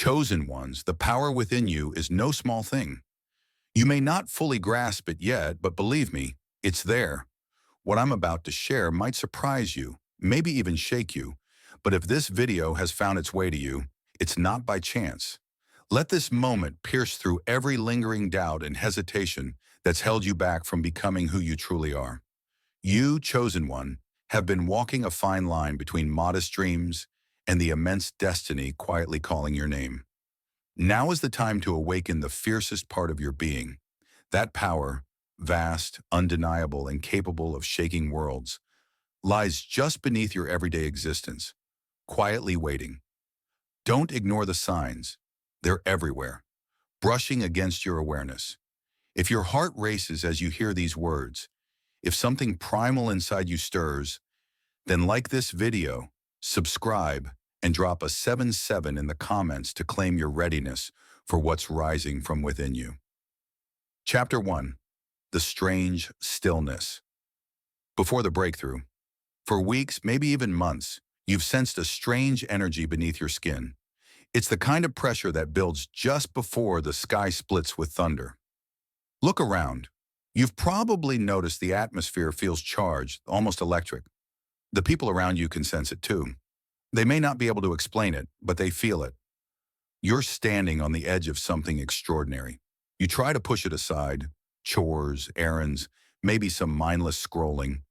Chosen ones, the power within you is no small thing. You may not fully grasp it yet, but believe me, it's there. What I'm about to share might surprise you, maybe even shake you, but if this video has found its way to you, it's not by chance. Let this moment pierce through every lingering doubt and hesitation that's held you back from becoming who you truly are. You, chosen one, have been walking a fine line between modest dreams and the immense destiny quietly calling your name. Now is the time to awaken the fiercest part of your being. That power, vast, undeniable, and capable of shaking worlds, lies just beneath your everyday existence, quietly waiting. Don't ignore the signs. They're everywhere, brushing against your awareness. If your heart races as you hear these words, if something primal inside you stirs, then like this video, subscribe, and drop a 7-7 in the comments to claim your readiness for what's rising from within you. Chapter 1. The Strange Stillness. Before the breakthrough, for weeks, maybe even months, you've sensed a strange energy beneath your skin. It's the kind of pressure that builds just before the sky splits with thunder. Look around. You've probably noticed the atmosphere feels charged, almost electric. The people around you can sense it too. They may not be able to explain it, but they feel it. You're standing on the edge of something extraordinary. You try to push it aside, chores, errands, maybe some mindless scrolling.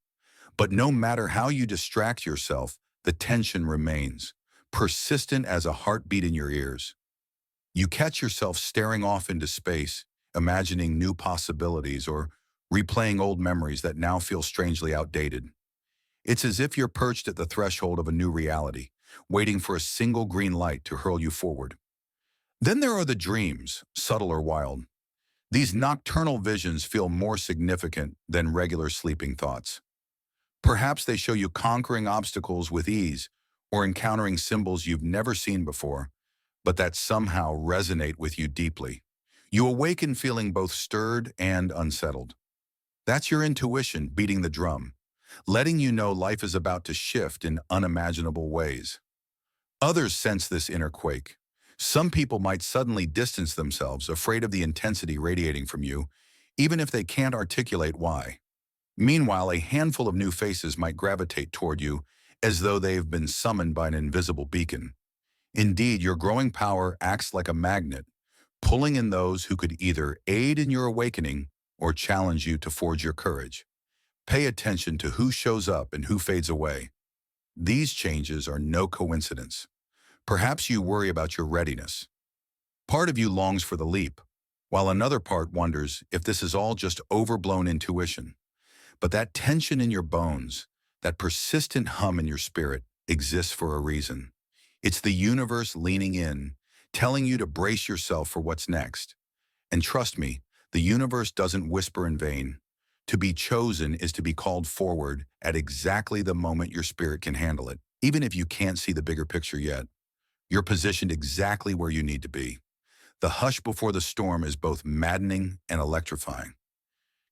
But no matter how you distract yourself, the tension remains, persistent as a heartbeat in your ears. You catch yourself staring off into space, imagining new possibilities or replaying old memories that now feel strangely outdated. It's as if you're perched at the threshold of a new reality, waiting for a single green light to hurl you forward. Then there are the dreams, subtle or wild. These nocturnal visions feel more significant than regular sleeping thoughts. Perhaps they show you conquering obstacles with ease or encountering symbols you've never seen before, but that somehow resonate with you deeply. You awaken feeling both stirred and unsettled. That's your intuition beating the drum, letting you know life is about to shift in unimaginable ways. Others sense this inner quake. Some people might suddenly distance themselves, afraid of the intensity radiating from you, even if they can't articulate why. Meanwhile, a handful of new faces might gravitate toward you as though they've been summoned by an invisible beacon. Indeed, your growing power acts like a magnet, pulling in those who could either aid in your awakening or challenge you to forge your courage. Pay attention to who shows up and who fades away. These changes are no coincidence. Perhaps you worry about your readiness. Part of you longs for the leap, while another part wonders if this is all just overblown intuition. But that tension in your bones, that persistent hum in your spirit, exists for a reason. It's the universe leaning in, telling you to brace yourself for what's next. And trust me, the universe doesn't whisper in vain. To be chosen is to be called forward at exactly the moment your spirit can handle it. Even if you can't see the bigger picture yet, you're positioned exactly where you need to be. The hush before the storm is both maddening and electrifying.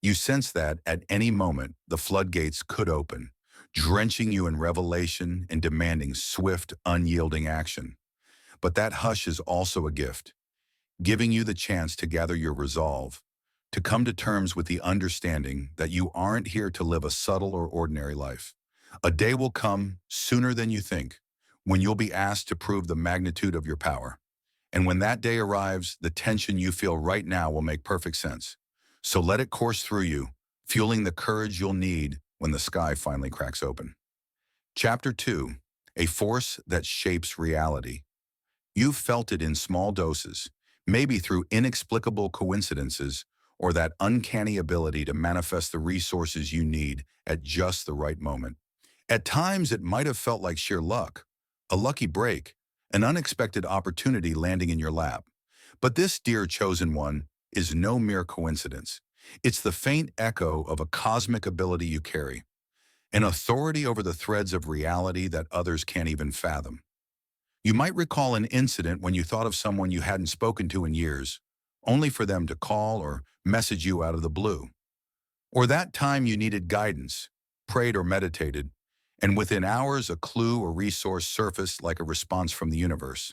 You sense that at any moment, the floodgates could open, drenching you in revelation and demanding swift, unyielding action. But that hush is also a gift, giving you the chance to gather your resolve, to come to terms with the understanding that you aren't here to live a subtle or ordinary life. A day will come, sooner than you think, when you'll be asked to prove the magnitude of your power. And when that day arrives, the tension you feel right now will make perfect sense. So let it course through you, fueling the courage you'll need when the sky finally cracks open. Chapter 2. A Force That Shapes Reality. You've felt it in small doses, maybe through inexplicable coincidences or that uncanny ability to manifest the resources you need at just the right moment. At times, it might have felt like sheer luck, a lucky break, an unexpected opportunity landing in your lap. But this, dear chosen one, is no mere coincidence. It's the faint echo of a cosmic ability you carry, an authority over the threads of reality that others can't even fathom. You might recall an incident when you thought of someone you hadn't spoken to in years, only for them to call or message you out of the blue. Or that time you needed guidance, prayed or meditated, and within hours a clue or resource surfaced like a response from the universe.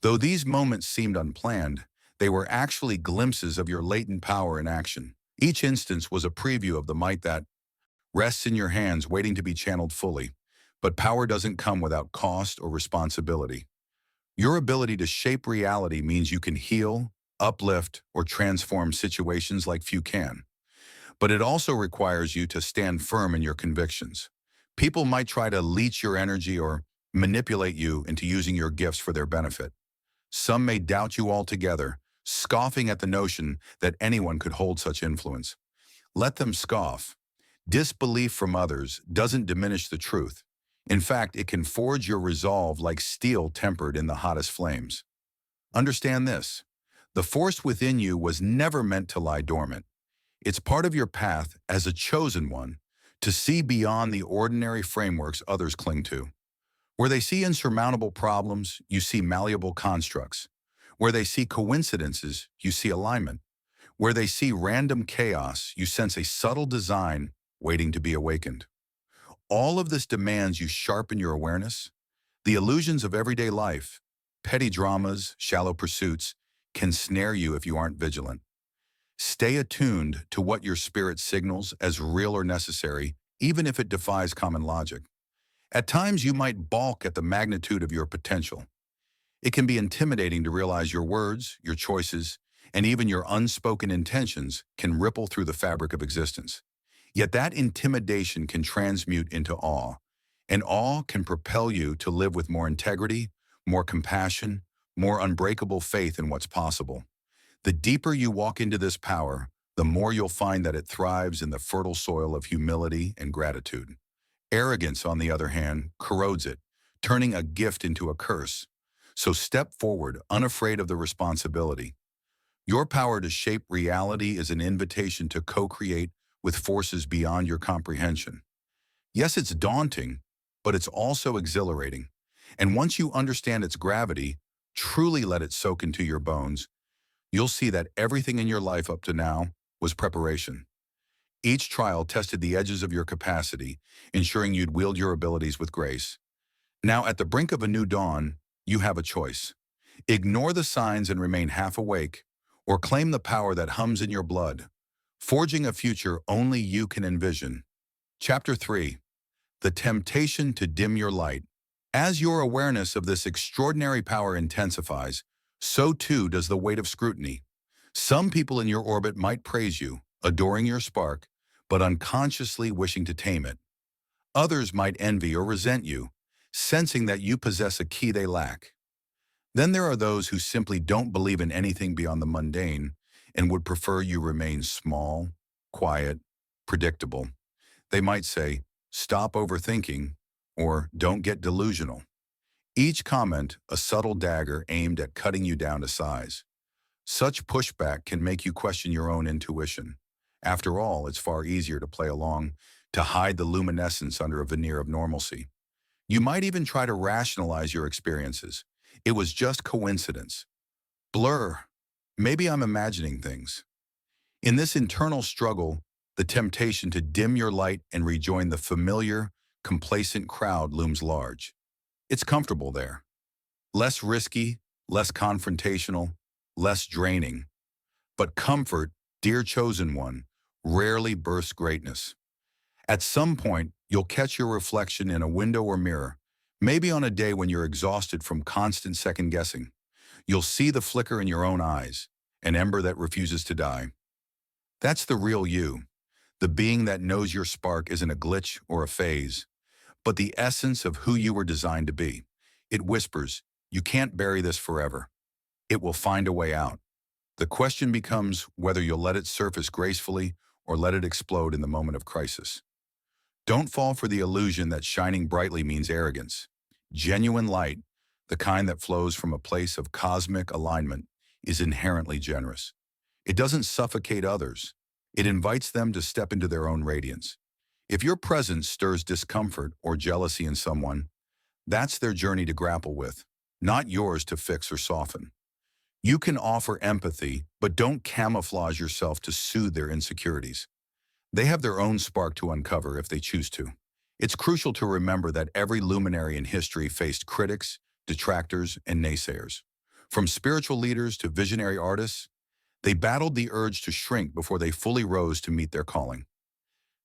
Though these moments seemed unplanned, they were actually glimpses of your latent power in action. Each instance was a preview of the might that rests in your hands waiting to be channeled fully. But power doesn't come without cost or responsibility. Your ability to shape reality means you can heal, uplift, or transform situations like few can. But it also requires you to stand firm in your convictions. People might try to leech your energy or manipulate you into using your gifts for their benefit. Some may doubt you altogether, scoffing at the notion that anyone could hold such influence. Let them scoff. Disbelief from others doesn't diminish the truth. In fact, it can forge your resolve like steel tempered in the hottest flames. Understand this. The force within you was never meant to lie dormant. It's part of your path as a chosen one to see beyond the ordinary frameworks others cling to. Where they see insurmountable problems, you see malleable constructs. Where they see coincidences, you see alignment. Where they see random chaos, you sense a subtle design waiting to be awakened. All of this demands you sharpen your awareness. The illusions of everyday life, petty dramas, shallow pursuits, can snare you if you aren't vigilant. Stay attuned to what your spirit signals as real or necessary, even if it defies common logic. At times, you might balk at the magnitude of your potential. It can be intimidating to realize your words, your choices, and even your unspoken intentions can ripple through the fabric of existence. Yet that intimidation can transmute into awe, and awe can propel you to live with more integrity, more compassion, more unbreakable faith in what's possible. The deeper you walk into this power, the more you'll find that it thrives in the fertile soil of humility and gratitude. Arrogance, on the other hand, corrodes it, turning a gift into a curse. So step forward, unafraid of the responsibility. Your power to shape reality is an invitation to co-create with forces beyond your comprehension. Yes, it's daunting, but it's also exhilarating. And once you understand its gravity, truly let it soak into your bones, you'll see that everything in your life up to now was preparation. Each trial tested the edges of your capacity, ensuring you'd wield your abilities with grace. Now, at the brink of a new dawn, you have a choice. Ignore the signs and remain half awake, or claim the power that hums in your blood, forging a future only you can envision. Chapter 3. The Temptation to Dim Your Light. As your awareness of this extraordinary power intensifies, so too does the weight of scrutiny. Some people in your orbit might praise you, adoring your spark, but unconsciously wishing to tame it. Others might envy or resent you, sensing that you possess a key they lack. Then there are those who simply don't believe in anything beyond the mundane and would prefer you remain small, quiet, predictable. They might say, "Stop overthinking," or "Don't get delusional." Each comment a subtle dagger aimed at cutting you down to size. Such pushback can make you question your own intuition. After all, it's far easier to play along, to hide the luminescence under a veneer of normalcy. You might even try to rationalize your experiences. It was just coincidence. Blur. Maybe I'm imagining things. In this internal struggle, the temptation to dim your light and rejoin the familiar, complacent crowd looms large. It's comfortable there. Less risky, less confrontational, less draining. But comfort, dear chosen one, rarely bursts greatness. At some point, you'll catch your reflection in a window or mirror, maybe on a day when you're exhausted from constant second-guessing. You'll see the flicker in your own eyes, an ember that refuses to die. That's the real you, the being that knows your spark isn't a glitch or a phase, but the essence of who you were designed to be. It whispers, "You can't bury this forever. It will find a way out." The question becomes whether you'll let it surface gracefully or let it explode in the moment of crisis. Don't fall for the illusion that shining brightly means arrogance. Genuine light, the kind that flows from a place of cosmic alignment, is inherently generous. It doesn't suffocate others. It invites them to step into their own radiance. If your presence stirs discomfort or jealousy in someone, that's their journey to grapple with, not yours to fix or soften. You can offer empathy, but don't camouflage yourself to soothe their insecurities. They have their own spark to uncover if they choose to. It's crucial to remember that every luminary in history faced critics, detractors, and naysayers. From spiritual leaders to visionary artists, they battled the urge to shrink before they fully rose to meet their calling.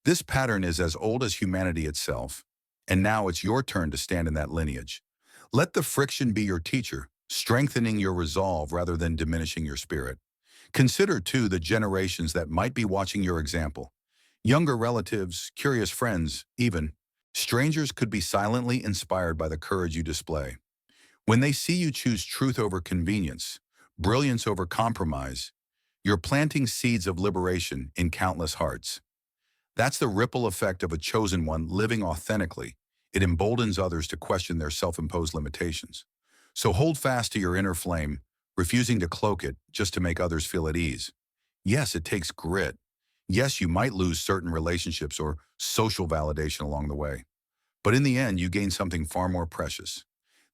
This pattern is as old as humanity itself, and now it's your turn to stand in that lineage. Let the friction be your teacher, strengthening your resolve rather than diminishing your spirit. Consider, too, the generations that might be watching your example. Younger relatives, curious friends, even strangers could be silently inspired by the courage you display. When they see you choose truth over convenience, brilliance over compromise, you're planting seeds of liberation in countless hearts. That's the ripple effect of a chosen one living authentically. It emboldens others to question their self-imposed limitations. So hold fast to your inner flame, refusing to cloak it just to make others feel at ease. Yes, it takes grit. Yes, you might lose certain relationships or social validation along the way. But in the end, you gain something far more precious: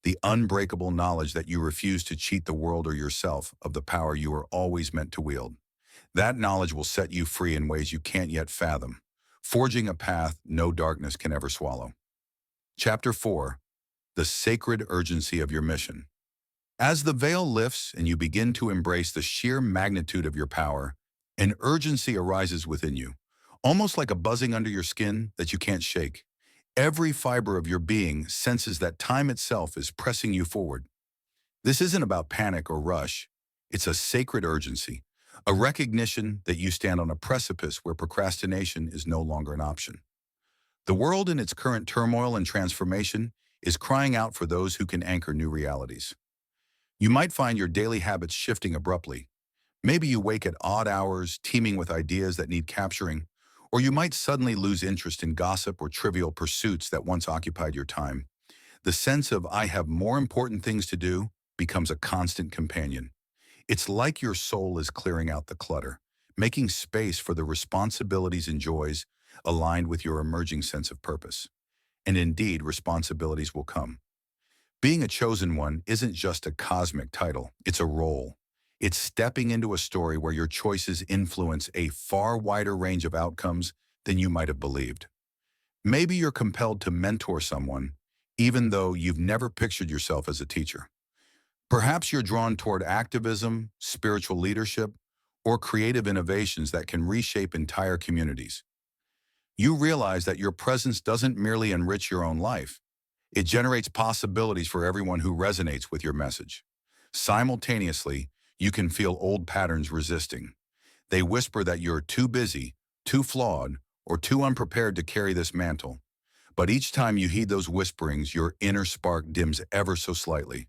the unbreakable knowledge that you refuse to cheat the world or yourself of the power you are always meant to wield. That knowledge will set you free in ways you can't yet fathom, forging a path no darkness can ever swallow. Chapter 4. The Sacred Urgency of Your Mission. As the veil lifts and you begin to embrace the sheer magnitude of your power, an urgency arises within you, almost like a buzzing under your skin that you can't shake. Every fiber of your being senses that time itself is pressing you forward. This isn't about panic or rush. It's a sacred urgency, a recognition that you stand on a precipice where procrastination is no longer an option. The world in its current turmoil and transformation is crying out for those who can anchor new realities. You might find your daily habits shifting abruptly. Maybe you wake at odd hours, teeming with ideas that need capturing, or you might suddenly lose interest in gossip or trivial pursuits that once occupied your time. The sense of "I have more important things to do" becomes a constant companion. It's like your soul is clearing out the clutter, making space for the responsibilities and joys aligned with your emerging sense of purpose. And indeed, responsibilities will come. Being a chosen one isn't just a cosmic title, it's a role. It's stepping into a story where your choices influence a far wider range of outcomes than you might have believed. Maybe you're compelled to mentor someone, even though you've never pictured yourself as a teacher. Perhaps you're drawn toward activism, spiritual leadership, or creative innovations that can reshape entire communities. You realize that your presence doesn't merely enrich your own life, it generates possibilities for everyone who resonates with your message. Simultaneously, you can feel old patterns resisting. They whisper that you're too busy, too flawed, or too unprepared to carry this mantle. But each time you heed those whisperings, your inner spark dims ever so slightly.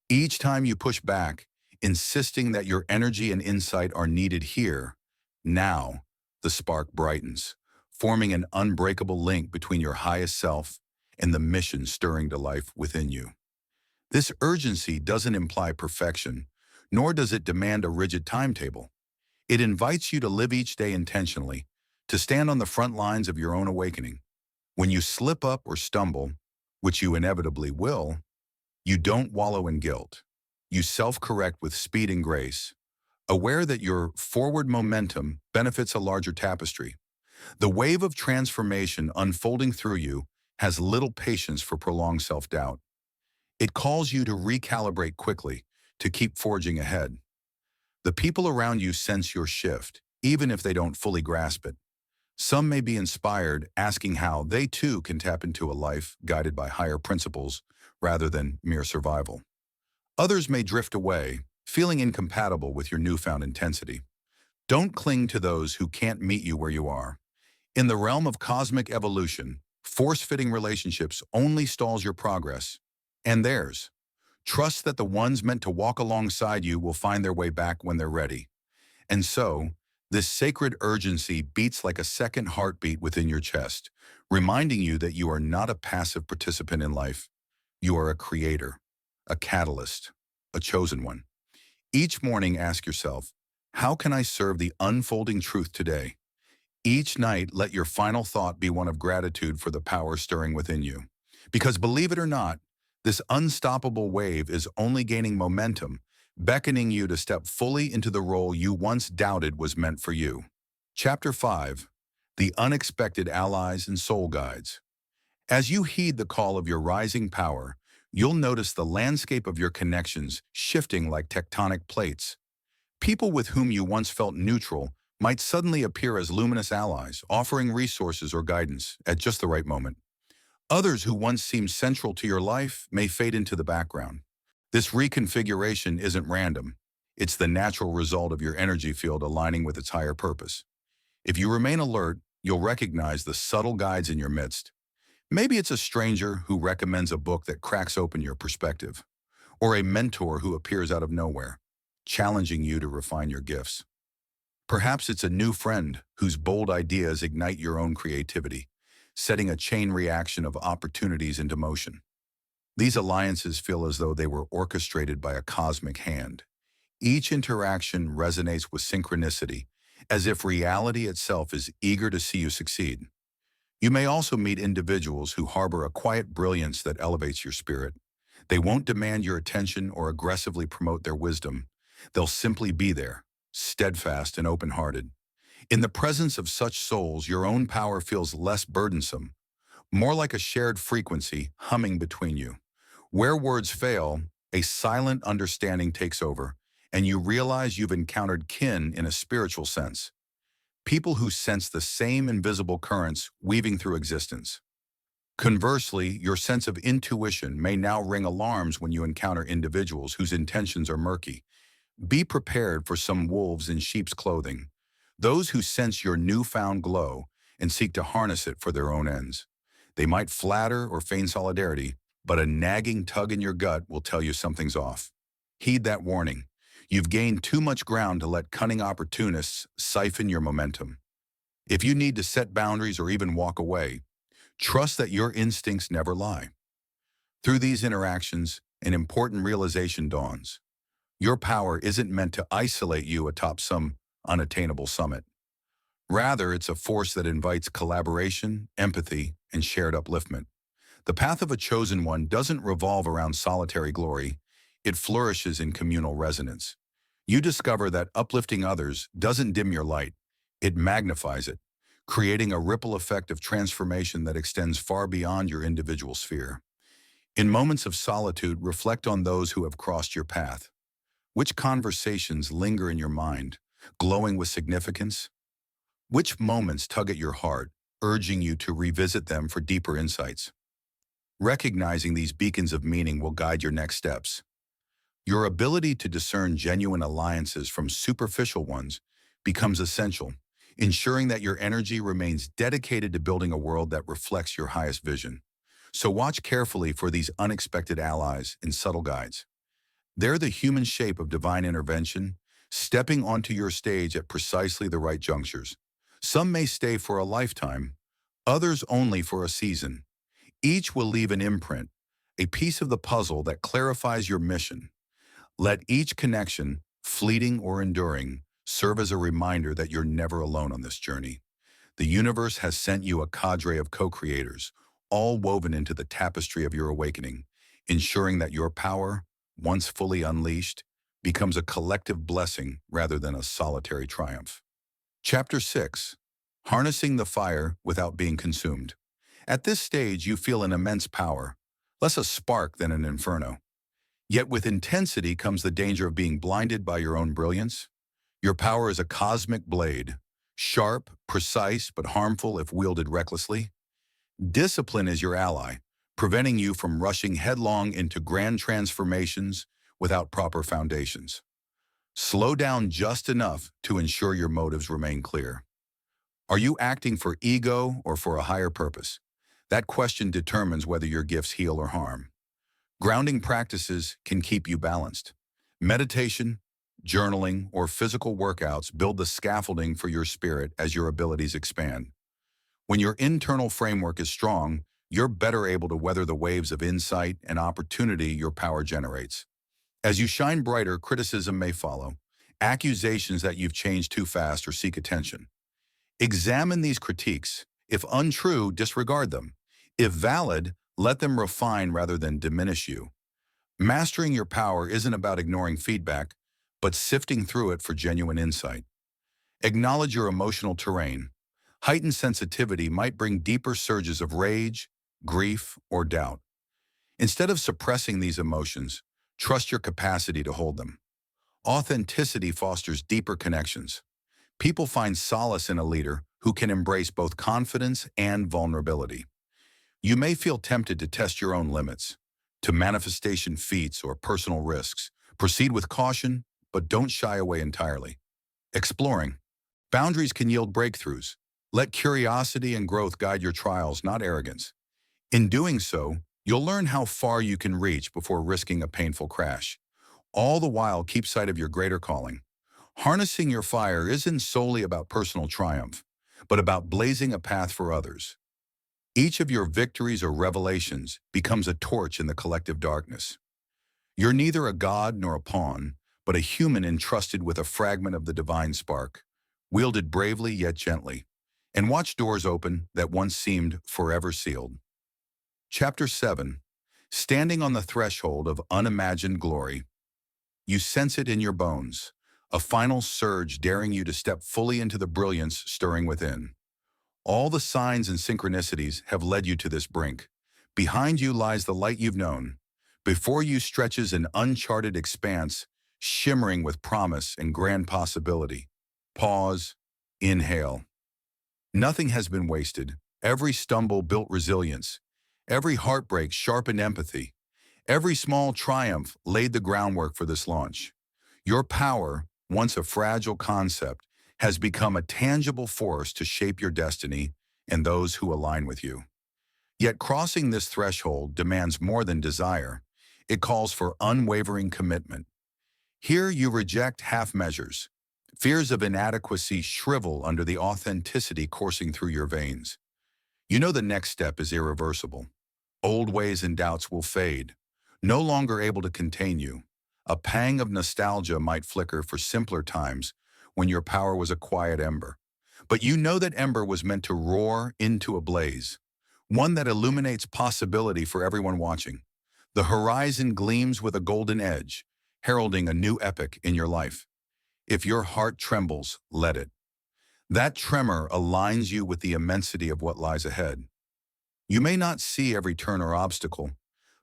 Each time you push back, insisting that your energy and insight are needed here, now, the spark brightens, forming an unbreakable link between your highest self and the mission stirring to life within you. This urgency doesn't imply perfection, nor does it demand a rigid timetable. It invites you to live each day intentionally, to stand on the front lines of your own awakening. When you slip up or stumble, which you inevitably will, you don't wallow in guilt. You self-correct with speed and grace, aware that your forward momentum benefits a larger tapestry. The wave of transformation unfolding through you has little patience for prolonged self-doubt. It calls you to recalibrate quickly, to keep forging ahead. The people around you sense your shift, even if they don't fully grasp it. Some may be inspired, asking how they too can tap into a life guided by higher principles rather than mere survival. Others may drift away, feeling incompatible with your newfound intensity. Don't cling to those who can't meet you where you are. In the realm of cosmic evolution, force-fitting relationships only stalls your progress and theirs. Trust that the ones meant to walk alongside you will find their way back when they're ready. And so, this sacred urgency beats like a second heartbeat within your chest, reminding you that you are not a passive participant in life. You are a creator, a catalyst, a chosen one. Each morning, ask yourself, how can I serve the unfolding truth today? Each night, let your final thought be one of gratitude for the power stirring within you. Because believe it or not, this unstoppable wave is only gaining momentum, beckoning you to step fully into the role you once doubted was meant for you. Chapter 5. The Unexpected Allies and Soul Guides. As you heed the call of your rising power, You'll notice the landscape of your connections shifting like tectonic plates. People with whom you once felt neutral might suddenly appear as luminous allies, offering resources or guidance at just the right moment. Others who once seemed central to your life may fade into the background. This reconfiguration isn't random. It's the natural result of your energy field aligning with its higher purpose. If you remain alert, you'll recognize the subtle guides in your midst. Maybe it's a stranger who recommends a book that cracks open your perspective, or a mentor who appears out of nowhere, challenging you to refine your gifts. Perhaps it's a new friend whose bold ideas ignite your own creativity, setting a chain reaction of opportunities into motion. These alliances feel as though they were orchestrated by a cosmic hand. Each interaction resonates with synchronicity, as if reality itself is eager to see you succeed. You may also meet individuals who harbor a quiet brilliance that elevates your spirit. They won't demand your attention or aggressively promote their wisdom. They'll simply be there, steadfast and open-hearted. In the presence of such souls, your own power feels less burdensome, more like a shared frequency humming between you. Where words fail, a silent understanding takes over, and you realize you've encountered kin in a spiritual sense. People who sense the same invisible currents weaving through existence. Conversely, your sense of intuition may now ring alarms when you encounter individuals whose intentions are murky. Be prepared for some wolves in sheep's clothing, those who sense your newfound glow and seek to harness it for their own ends. They might flatter or feign solidarity, but a nagging tug in your gut will tell you something's off. Heed that warning. You've gained too much ground to let cunning opportunists siphon your momentum. If you need to set boundaries or even walk away, trust that your instincts never lie. Through these interactions, an important realization dawns. Your power isn't meant to isolate you atop some unattainable summit. Rather, it's a force that invites collaboration, empathy, and shared upliftment. The path of a chosen one doesn't revolve around solitary glory. It flourishes in communal resonance. You discover that uplifting others doesn't dim your light. It magnifies it, creating a ripple effect of transformation that extends far beyond your individual sphere. In moments of solitude, reflect on those who have crossed your path. Which conversations linger in your mind, glowing with significance? Which moments tug at your heart, urging you to revisit them for deeper insights? Recognizing these beacons of meaning will guide your next steps. Your ability to discern genuine alliances from superficial ones becomes essential, ensuring that your energy remains dedicated to building a world that reflects your highest vision. So watch carefully for these unexpected allies and subtle guides. They're the human shape of divine intervention, stepping onto your stage at precisely the right junctures. Some may stay for a lifetime, others only for a season. Each will leave an imprint, a piece of the puzzle that clarifies your mission. Let each connection, fleeting or enduring, serve as a reminder that you're never alone on this journey. The universe has sent you a cadre of co-creators, all woven into the tapestry of your awakening, ensuring that your power, once fully unleashed, becomes a collective blessing rather than a solitary triumph. Chapter 6. Harnessing the fire without being consumed. At this stage, you feel an immense power, less a spark than an inferno. Yet with intensity comes the danger of being blinded by your own brilliance. Your power is a cosmic blade, sharp, precise, but harmful if wielded recklessly. Discipline is your ally, preventing you from rushing headlong into grand transformations without proper foundations. Slow down just enough to ensure your motives remain clear. Are you acting for ego or for a higher purpose? That question determines whether your gifts heal or harm. Grounding practices can keep you balanced. Meditation, journaling, or physical workouts build the scaffolding for your spirit as your abilities expand. When your internal framework is strong, you're better able to weather the waves of insight and opportunity your power generates. As you shine brighter, criticism may follow, accusations that you've changed too fast or seek attention. Examine these critiques. If untrue, disregard them. If valid, let them refine rather than diminish you. Mastering your power isn't about ignoring feedback, but sifting through it for genuine insight. Acknowledge your emotional terrain. Heightened sensitivity might bring deeper surges of rage, grief, or doubt. Instead of suppressing these emotions, trust your capacity to hold them. Authenticity fosters deeper connections. People find solace in a leader who can embrace both confidence and vulnerability. You may feel tempted to test your own limits, to manifestation feats or personal risks. Proceed with caution, but don't shy away entirely. Exploring. Boundaries can yield breakthroughs. Let curiosity and growth guide your trials, not arrogance. In doing so, you'll learn how far you can reach before risking a painful crash. All the while, keep sight of your greater calling. Harnessing your fire isn't solely about personal triumph, but about blazing a path for others. Each of your victories or revelations becomes a torch in the collective darkness. You're neither a god nor a pawn, but a human entrusted with a fragment of the divine spark, wielded bravely yet gently, and watch doors open that once seemed forever sealed. Chapter 7. Standing on the threshold of unimagined glory. You sense it in your bones, a final surge daring you to step fully into the brilliance stirring within. All the signs and synchronicities have led you to this brink. Behind you lies the light you've known. Before you stretches an uncharted expanse, shimmering with promise and grand possibility. Pause. Inhale. Nothing has been wasted. Every stumble built resilience. Every heartbreak sharpened empathy. Every small triumph laid the groundwork for this launch. Your power, once a fragile concept, has become a tangible force to shape your destiny and those who align with you. Yet crossing this threshold demands more than desire. It calls for unwavering commitment. Here you reject half measures. Fears of inadequacy shrivel under the authenticity coursing through your veins. You know the next step is irreversible. Old ways and doubts will fade, no longer able to contain you. A pang of nostalgia might flicker for simpler times when your power was a quiet ember. But you know that ember was meant to roar into a blaze, one that illuminates possibility for everyone watching. The horizon gleams with a golden edge, heralding a new epoch in your life. If your heart trembles, let it. That tremor aligns you with the immensity of what lies ahead. You may not see every turn or obstacle,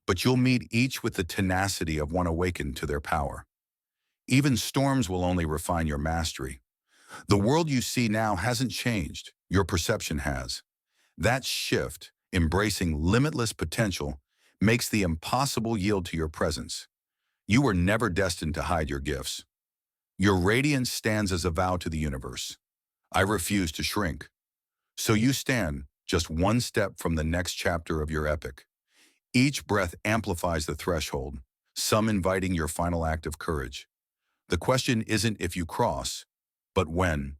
but you'll meet each with the tenacity of one awakened to their power. Even storms will only refine your mastery. The world you see now hasn't changed, your perception has. That shift, embracing limitless potential, makes the impossible yield to your presence. You were never destined to hide your gifts. Your radiance stands as a vow to the universe. I refuse to shrink. So you stand, just one step from the next chapter of your epic. Each breath amplifies the threshold, some inviting your final act of courage. The question isn't if you cross, but when.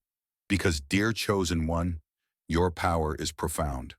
Because, dear chosen one, your power is profound.